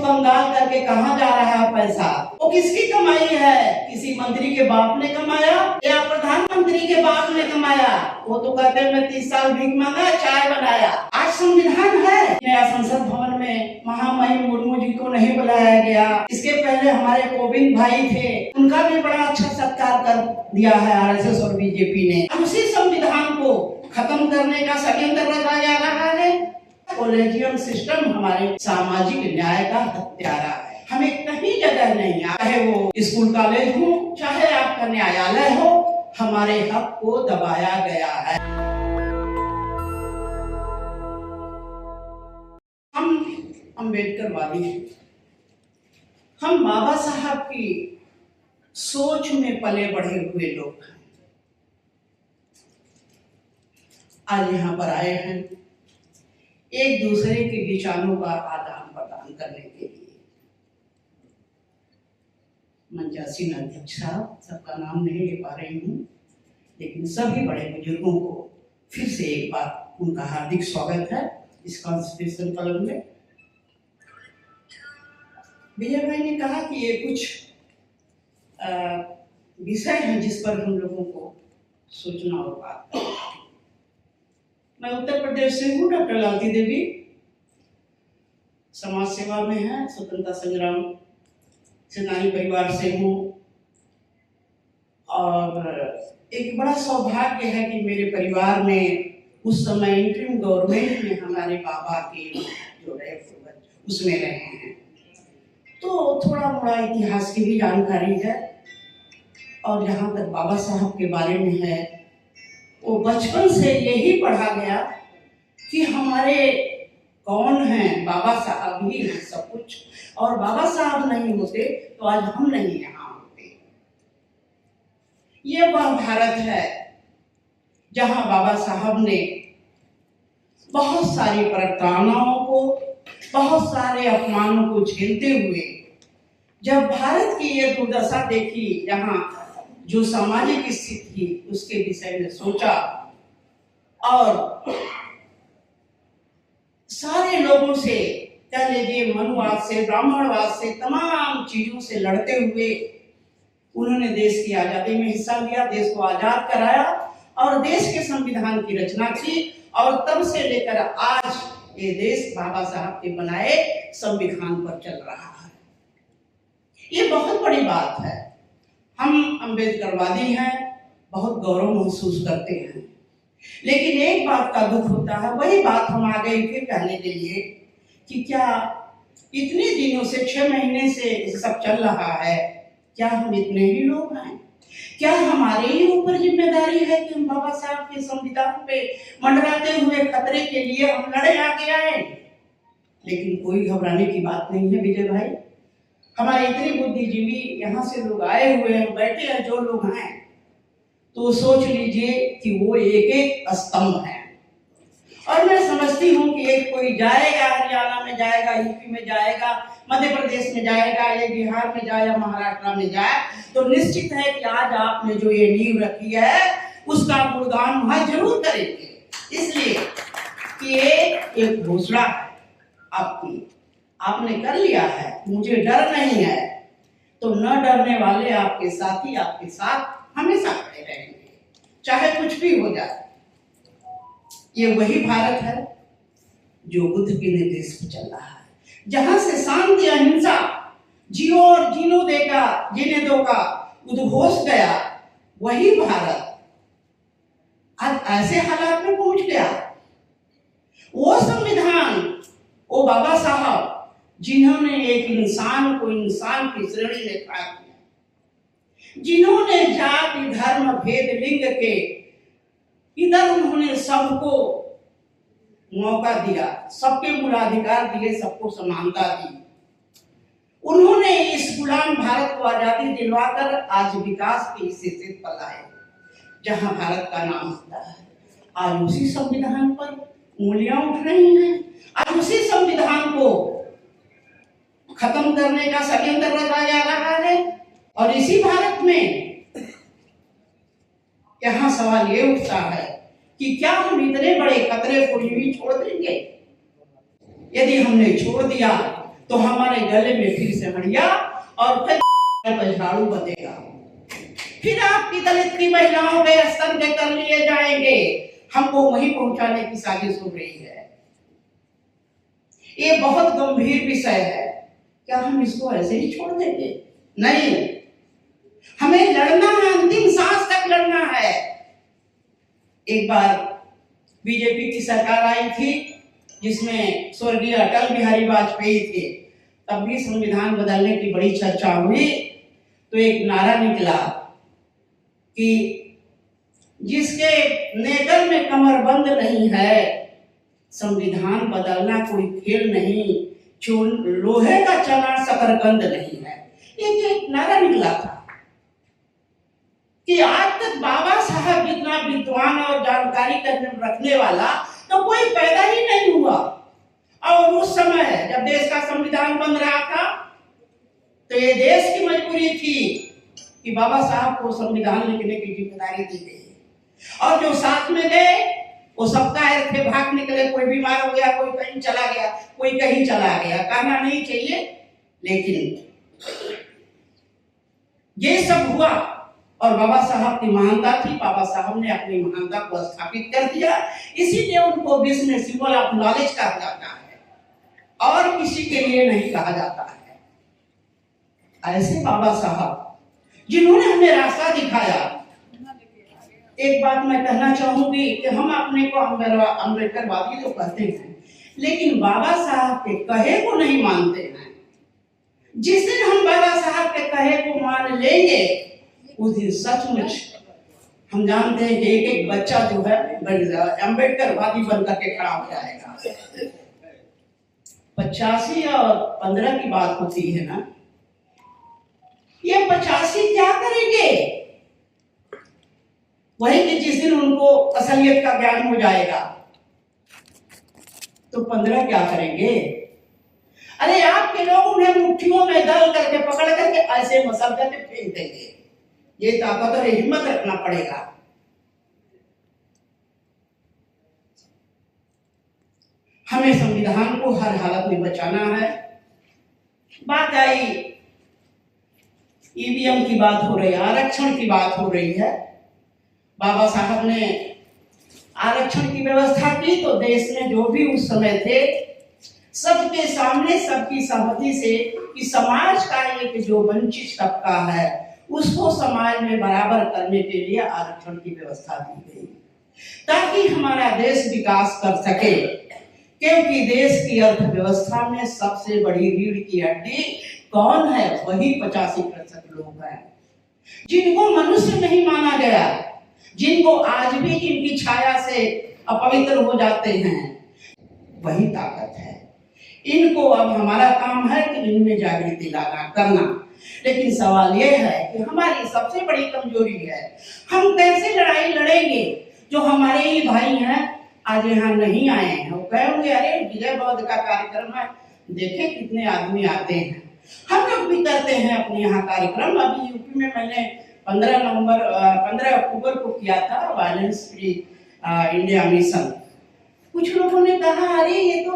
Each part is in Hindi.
कंगाल करके कहाँ जा रहा है पैसा? वो किसकी कमाई है? किसी मंत्री के बाप ने कमाया या प्रधानमंत्री के बाप ने कमाया? वो तो कहते हैं मैं 30 साल भीख मांगा, चाय बनाया। आज संविधान है। नया संसद भवन में महामहिम मुर्मू जी को नहीं बुलाया गया। इसके पहले हमारे कोविंद भाई थे, उनका भी बड़ा अच्छा सत्कार कर दिया है आरएसएस और बीजेपी ने। उसी संविधान को खत्म करने का षड्यंत्र रचा जा रहा है। कॉलेजियम सिस्टम हमारे सामाजिक न्याय का हत्यारा है। हमें कहीं जगह नहीं है, चाहे वो स्कूल कॉलेज हो, चाहे आपका न्यायालय हो, हमारे हक को दबाया गया है। हम अम्बेडकरवादी हैं। हम बाबा साहब की सोच में पले बढ़े हुए लोग हैं। आज यहाँ पर आए हैं एक दूसरे के विचारों का आदान प्रदान करने के लिए। मंचासीन अध्यक्ष साहब, सबका नाम नहीं ले पा रही हूँ, लेकिन सभी बड़े बुजुर्गों को फिर से एक बार उनका हार्दिक स्वागत है इस कॉन्स्टिट्यूशन क्लब में। विजय भाई ने कहा कि ये कुछ विषय हैं जिस पर हम लोगों को सोचना और बात करना। मैं उत्तर प्रदेश से हूँ, डॉक्टर लालती देवी, समाज सेवा में है, स्वतंत्रता संग्राम सेनानी परिवार से हूँ। और एक बड़ा सौभाग्य है कि मेरे परिवार में उस समय इंटरिम गवर्नमेंट में हमारे बाबा के जो रहे पूर्वज उसमें रहे हैं, तो थोड़ा मोड़ा इतिहास की भी जानकारी है। और जहाँ तक बाबा साहब के बारे में है, वो बचपन से यही पढ़ा गया कि हमारे कौन हैं, बाबा साहब ही हैं सब कुछ, और बाबा साहब नहीं होते तो आज हम नहीं यहाँ होते। ये वह भारत है जहाँ बाबा साहब ने बहुत सारी प्रताड़नाओं को, बहुत सारे अपमानों को झेलते हुए जब भारत की ये दुर्दशा देखी, यहाँ जो सामाजिक स्थिति थी उसके विषय में सोचा और सारे लोगों से, कह लीजिए मनुवाद से, ब्राह्मणवाद से, तमाम चीजों से लड़ते हुए उन्होंने देश की आजादी में हिस्सा लिया, देश को आजाद कराया और देश के संविधान की रचना की। और तब से लेकर आज ये देश बाबा साहब के बनाए संविधान पर चल रहा है। ये बहुत बड़ी बात है। हम अम्बेडकरवादी हैं, बहुत गौरव महसूस करते हैं, लेकिन एक बात का दुख होता है। वही बात हम आ गए फिर कहने के लिए कि क्या इतने दिनों से, 6 महीने से सब चल रहा है, क्या हम इतने ही लोग हैं? क्या हमारे ही ऊपर जिम्मेदारी है कि हम बाबा साहब के संविधान पे मंडराते हुए खतरे के लिए हम लड़े आगे आए? लेकिन कोई घबराने की बात नहीं है विजय भाई। हमारे इतने बुद्धिजीवी यहाँ से लोग आए हुए हैं, बैठे हैं जो लोग हैं, तो सोच लीजिए कि वो एक एक स्तंभ है। और मैं समझती हूँ कि एक कोई जाएगा, हरियाणा में जाएगा, यूपी में जाएगा, मध्य प्रदेश में जाएगा, या बिहार में जाए या महाराष्ट्र में जाए, तो निश्चित है कि आज आपने जो ये नींव रखी है उसका गुणगान वहां जरूर करेंगे। इसलिए कि ये एक घोषणा है आपकी, आपने कर लिया है, मुझे डर नहीं है, तो न डरने वाले आपके साथी आपके साथ हमेशा खड़े रहेंगे, चाहे कुछ भी हो जाए। ये वही भारत है जो बुद्ध के निर्देश पर चल रहा है, जहां से शांति अहिंसा जियो और जीने दो का उद्घोष गया। वही भारत आज ऐसे हालात में पहुंच गया। वो संविधान, वो बाबा साहब जिन्होंने एक इंसान को इंसान की श्रेणी में खड़ा किया, जिन्होंने जाति धर्म भेद लिंग के इधर उन्होंने सबको मौका दिया, सबके मूलाधिकार दिए, सबको समानता दी। उन्होंने इस गुलाम भारत को आजादी दिलवाकर आज विकास की स्थिति पर लाए जहां भारत का नाम होता है। आज उसी संविधान पर उंगलियां उठ रही हैं, आज उसी संविधान को खत्म करने का षड्यंत्र रचा जा रहा है। और इसी भारत में यहाँ सवाल ये उठता है कि क्या हम इतने बड़े खतरे को यूं ही छोड़ देंगे? यदि हमने छोड़ दिया तो हमारे गले में फिर से हड़िया और फिर झाड़ू बंधेगा। फिर आपकी दलित की महिलाओं के स्तर के कर लिए जाएंगे। हमको वहीं पहुंचाने की साजिश हो रही है। ये बहुत गंभीर विषय है। क्या हम इसको ऐसे ही छोड़ देंगे? नहीं, हमें लड़ना है, अंतिम सांस तक लड़ना है। एक बार बीजेपी की सरकार आई थी जिसमें स्वर्गीय अटल बिहारी वाजपेयी थे, तब भी संविधान बदलने की बड़ी चर्चा हुई। तो एक नारा निकला कि जिसके नेकर में कमरबंद नहीं है, संविधान बदलना कोई खेल नहीं, जो लोहे का चना शकरकंद नहीं है। एक नारा निकला था कि आज तक बाबा साहब जितना विद्वान और जानकारी रखने वाला तो कोई पैदा ही नहीं हुआ। और उस समय जब देश का संविधान बन रहा था तो ये देश की मजबूरी थी कि बाबा साहब को संविधान लिखने की जिम्मेदारी दी गई। और जो साथ में गए वो सबका थे, भाग निकले। कोई बीमार हो गया, कोई कहीं चला गया, कोई कहीं चला गया। कहना नहीं चाहिए, लेकिन ये सब हुआ और बाबा साहब की महानता थी। बाबा साहब ने अपनी महानता को स्थापित कर दिया, इसीलिए उनको विश्व में सिंबल ऑफ नॉलेज कहा जाता है और किसी के लिए नहीं कहा जाता है। ऐसे बाबा साहब जिन्होंने हमें रास्ता दिखाया। एक बात मैं कहना चाहूंगी कि हम अपने को अम्बेडकरवादी तो कहते हैं, लेकिन बाबा साहब के कहे को नहीं मानते हैं। जिस दिन हम बाबा साहब के कहे को मान लेंगे उस दिन सचमुच हम जानते हैं कि एक एक बच्चा जो है अम्बेडकरवादी बनकर के खड़ा हो जाएगा। 85 और 15 की बात होती है ना, ये 85 क्या करेंगे? वही कि जिस दिन उनको असलियत का ज्ञान हो जाएगा तो 15 क्या करेंगे? अरे आपके लोग उन्हें मुट्ठियों में दल करके पकड़ करके ऐसे मसल करके फेंक देंगे। ये ताकत और हिम्मत रखना पड़ेगा। हमें संविधान को हर हालत में बचाना है। बात आई ईवीएम की बात हो रही है, आरक्षण की बात हो रही है। बाबा साहब ने आरक्षण की व्यवस्था की तो देश में जो भी उस समय थे सबके सामने सबकी सहमति से कि समाज का एक जो वंचित तबका है उसको समाज में बराबर करने के लिए आरक्षण की व्यवस्था दी गई ताकि हमारा देश विकास कर सके। क्योंकि देश की अर्थव्यवस्था में सबसे बड़ी रीढ़ की हड्डी कौन है? वही 85% लोग हैं जिनको मनुष्य नहीं माना गया, जिनको आज भी इनकी छाया से अपवित्र हो जाते हैं। वही ताकत है। इनको अब हमारा काम है कि इनमें जागृति लाना करना। लेकिन सवाल यह है कि हमारी सबसे बड़ी कमजोरी है, हम कैसे लड़ाई लड़ेंगे? जो हमारे ही भाई हैं आज यहाँ नहीं आए हैं, वो कहेंगे अरे विजय बौद्ध का कार्यक्रम है, देखें कितने आदमी आते हैं। हम लोग भी करते हैं अपने यहाँ कार्यक्रम। अभी यूपी में मैंने 15 अक्टूबर को किया था वायलेंस फ्री इंडिया मिशन। कुछ लोगों ने कहा अरे ये तो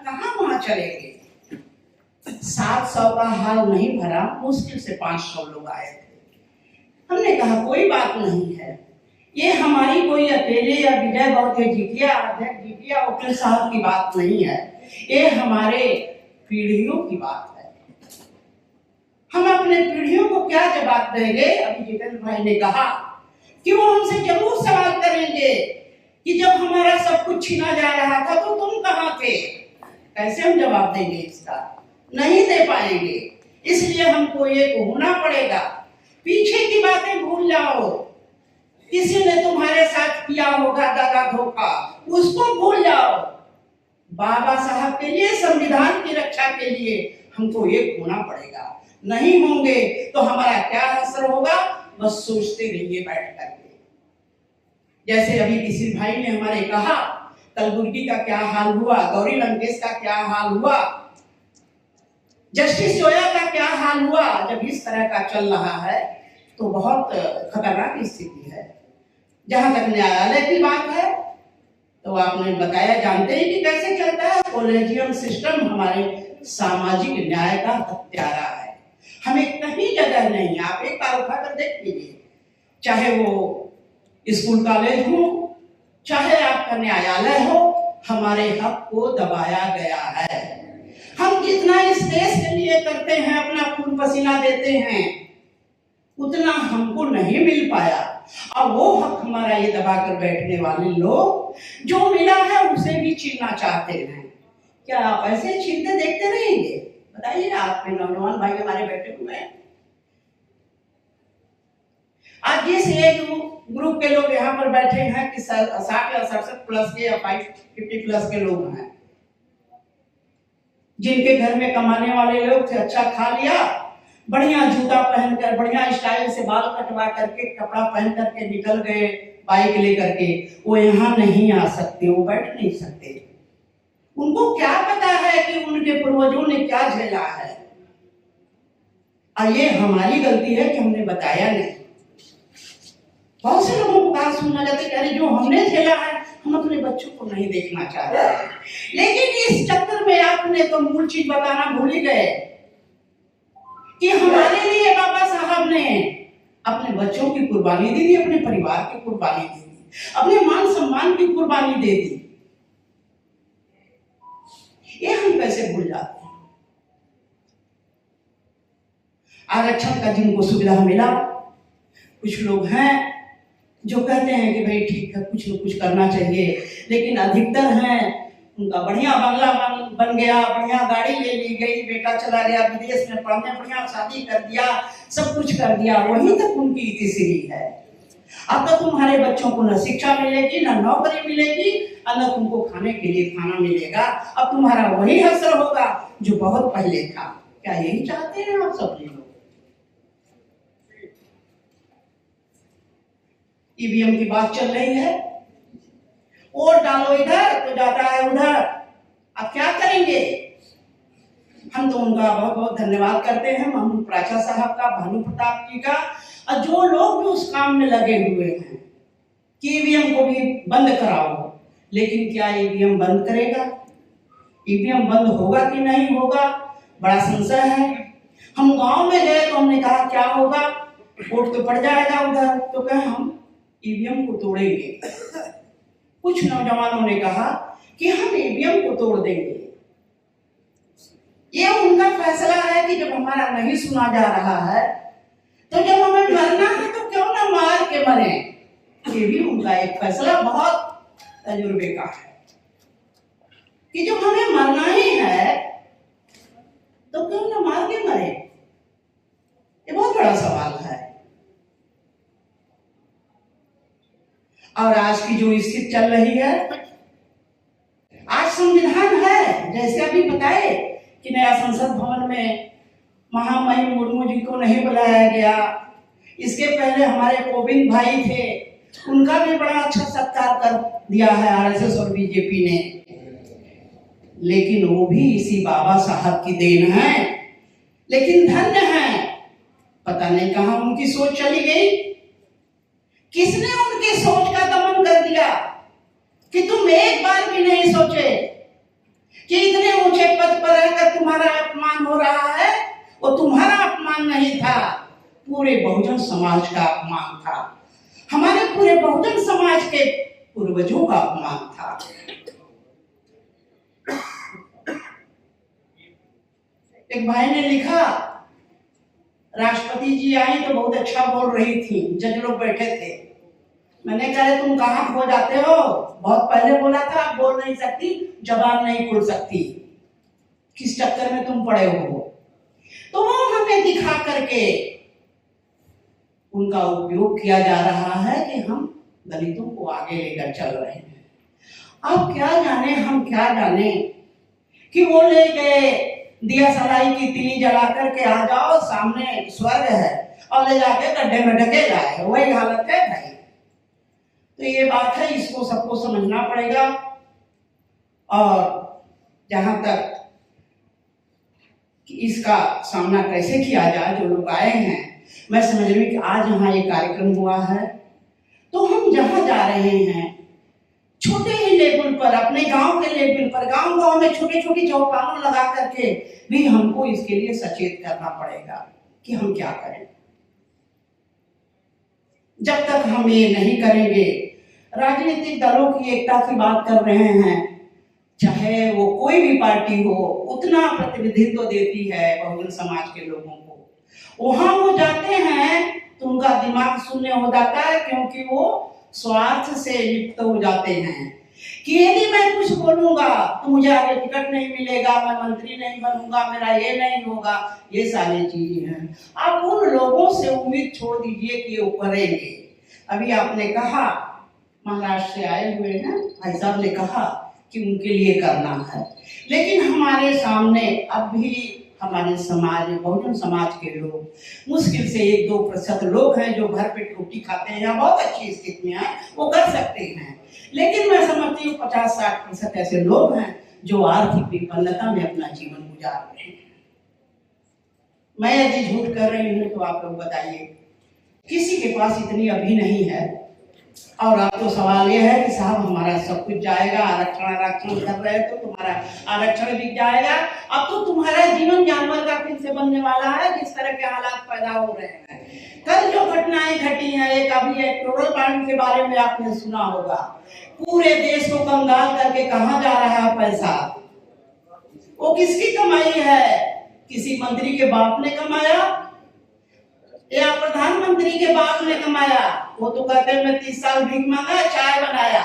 कहाँ वहां चलेंगे। 700 का हाल नहीं भरा, मुश्किल से 500 लोग आए थे। हमने कहा कोई बात नहीं है, ये हमारी कोई अकेले या विजय बौद्ध जीतिया वकील साहब की बात नहीं है, ये हमारे पीढ़ियों की बात है। हम अपने पीढ़ियों को क्या जवाब देंगे? अभी जितेंद्र भाई ने कहा कि वो हमसे जरूर सवाल करेंगे कि जब हमारा सब कुछ छीना जा रहा था तो तुम कहाँ थे? कैसे हम जवाब देंगे इसका? नहीं दे पाएंगे। इसलिए हमको एक होना पड़ेगा। पीछे की बातें भूल जाओ। किसी ने तुम्हारे साथ किया होगा दगा धोखा, उसको भूल जाओ। बाबा साहब के लिए, संविधान की रक्षा के लिए हमको एक होना पड़ेगा। नहीं होंगे तो हमारा क्या असर होगा? बस सोचते रहिए बैठ करके। जैसे अभी किसी भाई ने हमारे कहा कलबुर्गी का क्या हाल हुआ, गौरी लंकेश का क्या हाल हुआ, जस्टिस जोया का क्या हाल हुआ। जब इस तरह का चल रहा है तो बहुत खतरनाक स्थिति है। जहां तक न्यायालय की बात है तो आपने बताया, जानते हैं कि कैसे चलता है कॉलेजियम सिस्टम? हमारे सामाजिक न्याय का हत्यारा है। हमें कहीं जगह नहीं, आप एक बार उठा कर देख लीजिए, चाहे वो स्कूल कॉलेज हो, चाहे आपका न्यायालय हो, हमारे हक को दबाया गया है। हम जितना इस देश के लिए करते हैं, अपना खून पसीना देते हैं, उतना हमको नहीं मिल पाया। और वो हक हमारा ये दबा कर बैठने वाले लोग, जो मिला है उसे भी छीनना चाहते हैं। क्या आप ऐसे छीनते देखते रहेंगे? बताइए, आप में नौजवान भाई हमारे बैठे हुए हैं। आज जिस एज ग्रुप के लोग यहाँ पर बैठे हैं कि 60 या 67 प्लस के या 50 प्लस के लोग हैं, जिनके घर में कमाने वाले लोग थे, अच्छा खा लिया, बढ़िया जूता पहनकर, बढ़िया स्टाइल से बाल कटवा करके, कपड़ा पहन करके निकल गए बाइक लेकर के, वो यहाँ नहीं आ सकते, वो बैठ नहीं सकते। उनको क्या पता है कि उनके पूर्वजों ने क्या झेला है? और ये हमारी गलती है कि हमने बताया नहीं। बहुत से लोगों को बात सुनना चाहते कि अरे जो हमने झेला है हम अपने बच्चों को नहीं देखना चाहते। लेकिन इस चक्कर में आपने तो मूल चीज बताना भूल ही गए कि हमारे लिए बाबा साहब ने अपने बच्चों की कुर्बानी दे दी, अपने परिवार की कुर्बानी दे दी, अपने मान सम्मान की कुर्बानी दे दी। ये हम कैसे भूल जाते हैं? आरक्षण का जिनको सुविधा मिला, कुछ लोग हैं जो कहते हैं कि भाई ठीक है, कुछ न कुछ करना चाहिए, लेकिन अधिकतर हैं उनका बढ़िया बंगला बन गया, बढ़िया गाड़ी ले ली गई, बेटा चला गया विदेश में पढ़ने, बढ़िया शादी कर दिया, सब कुछ कर दिया, वहीं तक उनकी इतिश्री है। अब तो तुम्हारे बच्चों को न शिक्षा मिलेगी, न नौकरी मिलेगी, और न तुमको खाने के लिए खाना मिलेगा। अब तुम्हारा वही असर होगा जो बहुत पहले था। क्या यही चाहते हैं आप सब लोग? ईवीएम की बात चल रही है, वोट डालो इधर तो जाता है उधर। अब क्या करेंगे? हम तो उनका बहुत बहुत धन्यवाद करते हैं, हम प्राचा साहब का, भानु प्रताप जी का, और जो लोग भी उस काम में लगे हुए हैं कि ईवीएम को भी बंद कराओ। लेकिन क्या ईवीएम बंद करेगा? ईवीएम बंद होगा कि नहीं होगा, बड़ा संशय है। हम गांव में गए तो हमने कहा क्या होगा, वोट तो पड़ जाएगा उधर, तो कहे हम ईवीएम को तोड़ेंगे। कुछ नौजवानों ने कहा कि हम ईवीएम को तोड़ देंगे। ये उनका फैसला है कि जब हमारा नहीं सुना जा रहा है, तो जब हमें मरना है तो क्यों ना मार के मरे। ये भी उनका एक फैसला बहुत तजुर्बे का है कि जब हमें मरना ही है तो क्यों ना मार के मरे। ये बहुत बड़ा सवाल है। और आज की जो स्थिति चल रही है, आज संविधान है, जैसे अभी बताए कि नया संसद भवन में महामहिम मुर्मू जी को नहीं बुलाया गया। इसके पहले हमारे कोविंद भाई थे, उनका भी बड़ा अच्छा सत्कार कर दिया है आरएसएस और बीजेपी ने। लेकिन वो भी इसी बाबा साहब की देन है। लेकिन धन्य है, पता नहीं कहां उनकी सोच चली गई। किसने उनकी सोच का दमन कर दिया कि तुम एक बार भी नहीं सोचे कि इतने ऊंचे पद पर रहकर तुम्हारा अपमान हो रहा है? वो तुम्हारा अपमान नहीं था, पूरे बहुजन समाज का अपमान था, हमारे पूरे बहुजन समाज के पूर्वजों का अपमान था। एक भाई ने लिखा, राष्ट्रपति जी आई तो बहुत अच्छा बोल रही थी, जज लोग बैठे थे। मैंने कहा तुम कहाँ खो जाते हो, बहुत पहले बोला था, अब बोल नहीं सकती, जबान नहीं खुल सकती, किस चक्कर में तुम पड़े हो? तो वो हमें दिखा करके उनका उपयोग किया जा रहा है कि हम दलितों को आगे लेकर चल रहे हैं। अब क्या जाने, हम क्या जाने कि वो ले गए दिया सलाई की तिली जला करके आ जाओ, सामने स्वर्ग है, और ले जाके गड्ढे में ढके लाए, वही हालत है भाई। तो ये बात है, इसको सबको समझना पड़ेगा। और जहां तक कि इसका सामना कैसे किया जाए, जो लोग आए हैं, मैं समझ रही हूँ कि आज यहाँ ये कार्यक्रम हुआ है, तो हम जहां जा रहे हैं, छोटे ही लेवल पर, अपने गांव के लेवल पर, गांव में छोटे छोटे चौपालों लगा करके भी हमको इसके लिए सचेत करना पड़ेगा कि हम क्या करें। जब तक हम ये नहीं करेंगे, राजनीतिक दलों की एकता की बात कर रहे हैं, चाहे वो कोई भी पार्टी हो, उतना प्रतिनिधित्व देती है बहुजन समाज के लोगों को। वहां वो जाते हैं तो उनका दिमाग शून्य हो जाता है, क्योंकि वो स्वार्थ से लिप्त हो जाते हैं कि यदि मैं कुछ बोलूंगा तो मुझे आगे टिकट नहीं मिलेगा, मैं मंत्री नहीं बनूंगा, मेरा ये नहीं होगा, ये सारी चीजें हैं। आप उन लोगों से उम्मीद छोड़ दीजिए कि वो करेंगे। अभी आपने कहा, महाराष्ट्र से आए हुए हैं भाई साहब ने कहा कि उनके लिए करना है, लेकिन हमारे सामने अब भी हमारे समाज, बहुजन समाज के लोग, मुश्किल से 1-2% लोग हैं जो घर पे रोटी खाते हैं या बहुत अच्छी स्थिति में हैं, वो कर सकते हैं। लेकिन मैं समझती हूँ 50-60% ऐसे लोग हैं जो आर्थिक विपन्नता में अपना जीवन गुजार रहे हैं। मैं यदि झूठ कर रही हूँ तो आप लोग बताइए, किसी के पास इतनी अभी नहीं है। और अब तो सवाल ये है कि साहब हमारा सब कुछ जाएगा, आरक्षण कर रहे तो तुम्हारा आरक्षण बिक जाएगा, अब तो तुम्हारा जीवन जानवर का फिर से बनने वाला है, जिस तरह के हालात पैदा हो रहे हैं। कल जो घटनाएं घटी हैं, एक अभी एक करोड़ों पानी के बारे में आपने सुना होगा, पूरे देश को कंगाल करके कहाँ जा रहा है पैसा, वो किसकी कमाई है? किसी मंत्री के बाप ने कमाया या प्रधानमंत्री के बाप ने कमाया? वो तो कहते हैं मैं 30 साल भीख मांगा, चाय बनाया।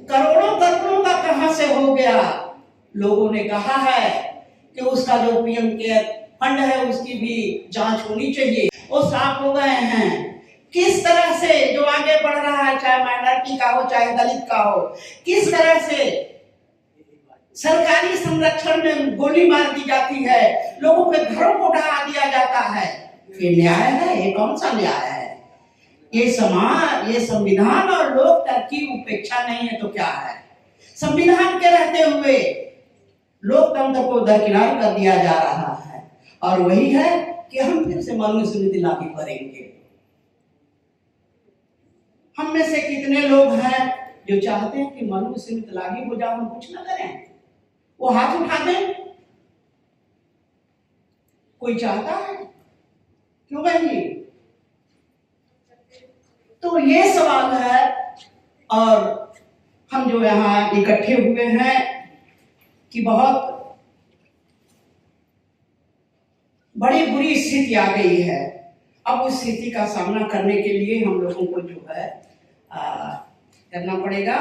करोड़ों करोड़ों का कहां से हो गया? लोगों ने कहा है कि उसका जो पीएम केयर फंड है उसकी भी जांच होनी चाहिए, वो साफ हो गए हैं। किस तरह से जो आगे बढ़ रहा है, चाहे माइनॉरिटी का हो चाहे दलित का हो, किस तरह से सरकारी संरक्षण में गोली मार दी जाती है, लोगों के घरों को ढहा दिया जाता है। ये न्याय है? ये कौन सा न्याय है? ये समाज, ये संविधान और लोकतंत्र की उपेक्षा नहीं है तो क्या है? संविधान के रहते हुए लोकतंत्र को दरकिनार कर दिया जा रहा है, और वही है कि हम फिर से मनुस्मृति लागू करेंगे। हम में से कितने लोग हैं जो चाहते हैं कि मनुस्मृति लागू हो जाए, हम कुछ ना करें? वो हाथ उठा दें। कोई चाहता है? क्यों बहनी? तो ये सवाल है, और हम जो यहाँ इकट्ठे हुए हैं कि बहुत बड़ी बुरी स्थिति आ गई है। अब उस स्थिति का सामना करने के लिए हम लोगों को जो है करना पड़ेगा,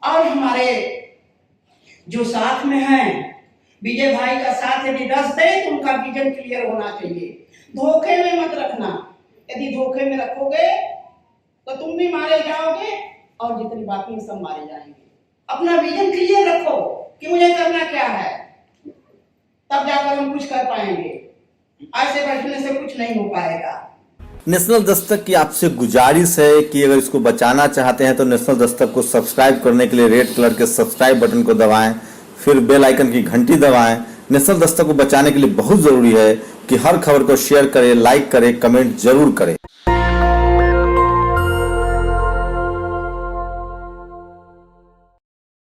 और हमारे जो साथ में हैं, विजय भाई का साथ यदि 10 दे तो उनका विजन क्लियर होना चाहिए। धोखे में मत रखना, यदि धोखे में रखोगे तो तुम भी मारे जाओगे और जितनी बाकी सब मारे जाएंगे। अपना विजन क्लियर रखो कि मुझे करना क्या है, तब जाकर हम कुछ कर पाएंगे। ऐसे बैठने से कुछ नहीं हो पाएगा। नेशनल दस्तक की आपसे गुजारिश है कि अगर इसको बचाना चाहते हैं तो नेशनल दस्तक को सब्सक्राइब करने के लिए रेड कलर के सब्सक्राइब बटन को दबाएं, फिर बेल आइकन की घंटी दबाएं। नेशनल दस्तक को बचाने के लिए बहुत जरूरी है कि हर खबर को शेयर करें, लाइक करें, कमेंट जरूर करें।